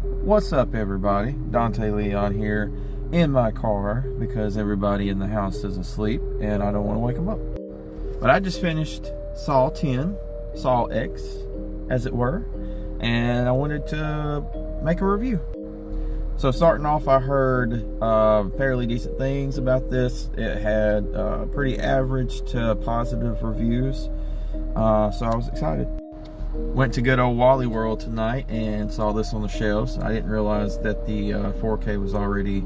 What's up, everybody? Dante Leon here in my car because everybody in the house is asleep and I don't want to wake them up. But I just finished Saw 10, Saw X, as it were, and I wanted to make a review. So starting off, I heard fairly decent things about this. It had pretty average to positive reviews, so I was excited. Went to good old Wally World tonight and saw this on the shelves. I didn't realize that the 4K was already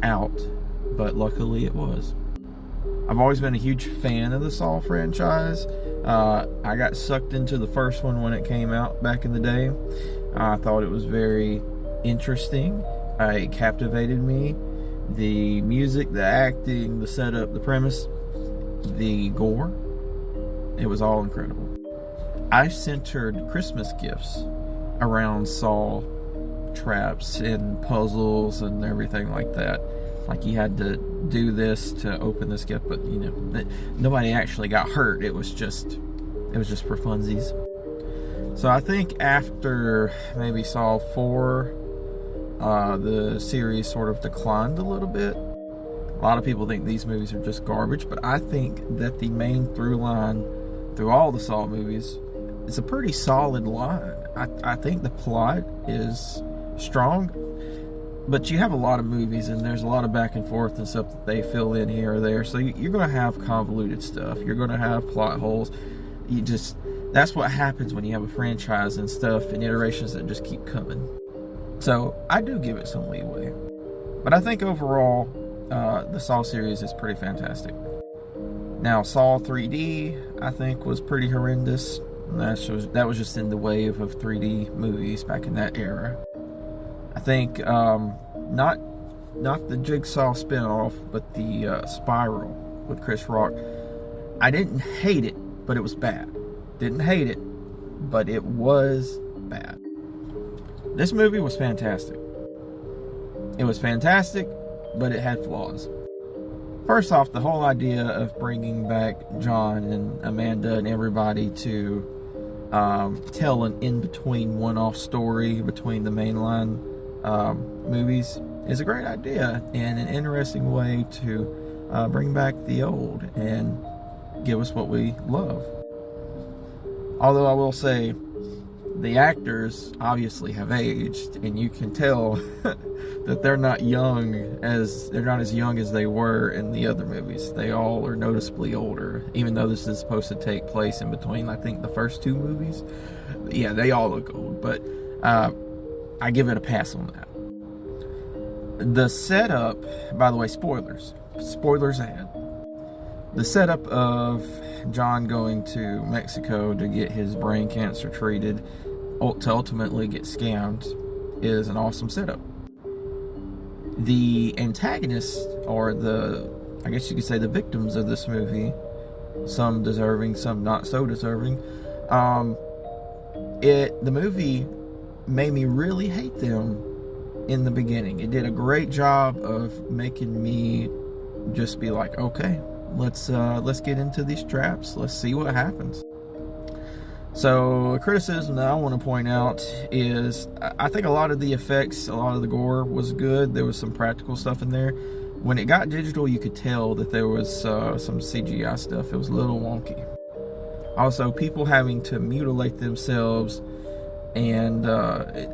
out, but luckily it was. I've always been a huge fan of the Saw franchise. I got sucked into the first one when it came out back in the day. I thought it was very interesting. It captivated me. The music, the acting, the setup, the premise, the gore, it was all incredible. I centered Christmas gifts around Saw traps and puzzles and everything like that. Like, you had to do this to open this gift, but you know, nobody actually got hurt. It was just for funsies. So I think after maybe Saw 4, the series sort of declined a little bit. A lot of people think these movies are just garbage, but I think that the main through line through all the Saw movies, it's a pretty solid line. I think the plot is strong, but you have a lot of movies and there's a lot of back and forth and stuff that they fill in here or there. So you're going to have convoluted stuff. You're going to have plot holes. That's what happens when you have a franchise and stuff and iterations that just keep coming. So I do give it some leeway. But I think overall, the Saw series is pretty fantastic. Now, Saw 3D, I think, was pretty horrendous. That was just in the wave of 3D movies back in that era. I think not the Jigsaw spinoff, but the Spiral with Chris Rock. I didn't hate it, but it was bad. Didn't hate it, but it was bad. This movie was fantastic. It was fantastic, but it had flaws. First off, the whole idea of bringing back John and Amanda and everybody to tell an in-between one-off story between the mainline movies is a great idea and an interesting way to bring back the old and give us what we love. Although I will say, the actors obviously have aged, and you can tell that they're not as young as they were in the other movies. They all are noticeably older, even though this is supposed to take place in between, I think, the first two movies. Yeah, they all look old, but I give it a pass on that. The setup, by the way, spoilers ahead. The setup of John going to Mexico to get his brain cancer treated, to ultimately get scammed, is an awesome setup. The antagonists, or I guess you could say the victims of this movie, some deserving, some not so deserving, the movie made me really hate them in the beginning. It did a great job of making me just be like, okay, let's get into these traps. Let's see what happens. So a criticism that I want to point out is I think a lot of the effects, a lot of the gore was good. There was some practical stuff in there. When it got digital, you could tell that there was some CGI stuff. It was a little wonky. Also, people having to mutilate themselves, and it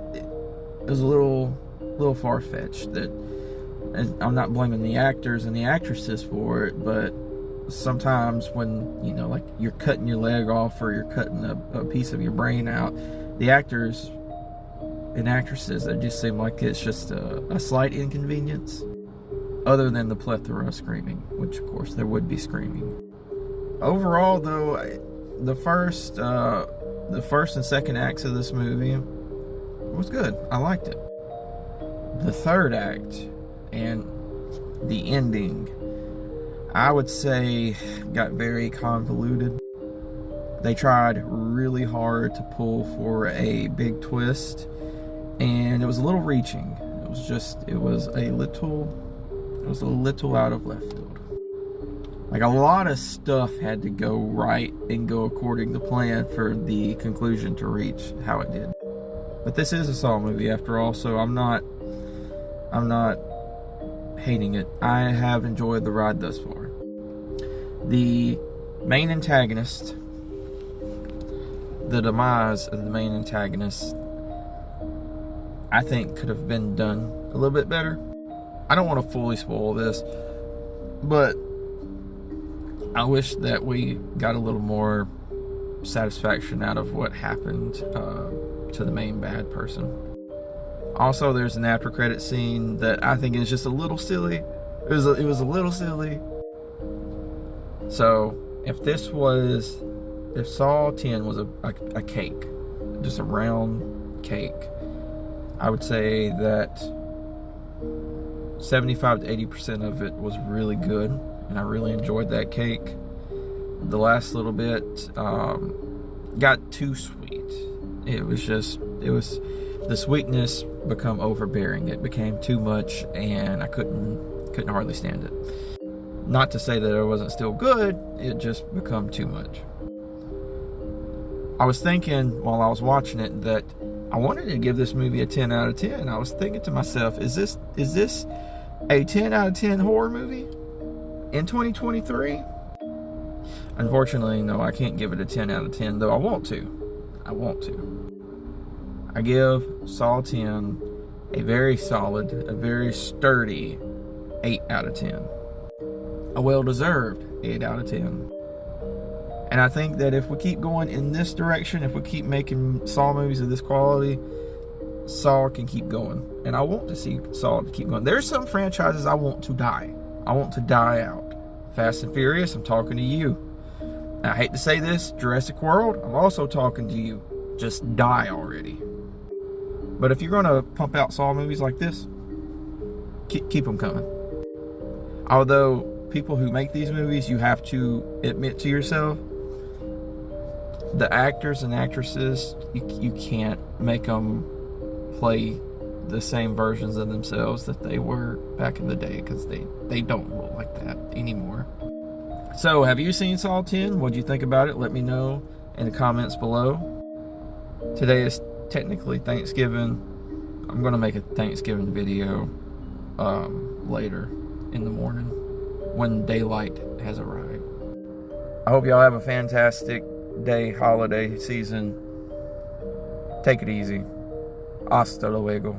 was a little far-fetched. And I'm not blaming the actors and the actresses for it, but sometimes when, you know, like you're cutting your leg off or you're cutting a piece of your brain out, the actors and actresses, it just seem like it's just a slight inconvenience, other than the plethora of screaming, which of course there would be screaming. Overall, though, the first and second acts of this movie was good. I liked it. The third act and the ending, I would say, got very convoluted. They tried really hard to pull for a big twist, and it was a little reaching. It was a little out of left field. Like, a lot of stuff had to go right and go according to plan for the conclusion to reach how it did. But this is a Saw movie after all, so I'm not hating it. I have enjoyed the ride thus far. The main antagonist, the demise of the main antagonist, I think could have been done a little bit better. I don't want to fully spoil this, but I wish that we got a little more satisfaction out of what happened to the main bad person. Also, there's an after credit scene that I think is just a little silly. It was a little silly. So if Saw 10 was a cake, just a round cake, I would say that 75 to 80% of it was really good, and I really enjoyed that cake. The last little bit got too sweet. The sweetness become overbearing. It became too much, and I couldn't hardly stand it. Not to say that it wasn't still good, it just become too much. I was thinking while I was watching it that I wanted to give this movie a 10 out of 10. I was thinking to myself, is this a 10 out of 10 horror movie in 2023? Unfortunately, no, I can't give it a 10 out of 10, though I want to. I give Saw 10 a very solid, a very sturdy 8 out of 10. A well-deserved 8 out of 10. And I think that if we keep going in this direction, if we keep making Saw movies of this quality, Saw can keep going. And I want to see Saw to keep going. There's some franchises I want to die. I want to die out. Fast and Furious, I'm talking to you. I hate to say this, Jurassic World, I'm also talking to you. Just die already. But if you're going to pump out Saw movies like this, keep them coming. Although people who make these movies, you have to admit to yourself, the actors and actresses, you can't make them play the same versions of themselves that they were back in the day, because they don't look like that anymore. So, have you seen Saw 10? What do you think about it? Let me know in the comments below. Today is technically Thanksgiving. I'm going to make a Thanksgiving video later in the morning when daylight has arrived. I hope y'all have a fantastic day, holiday season. Take it easy. Hasta luego.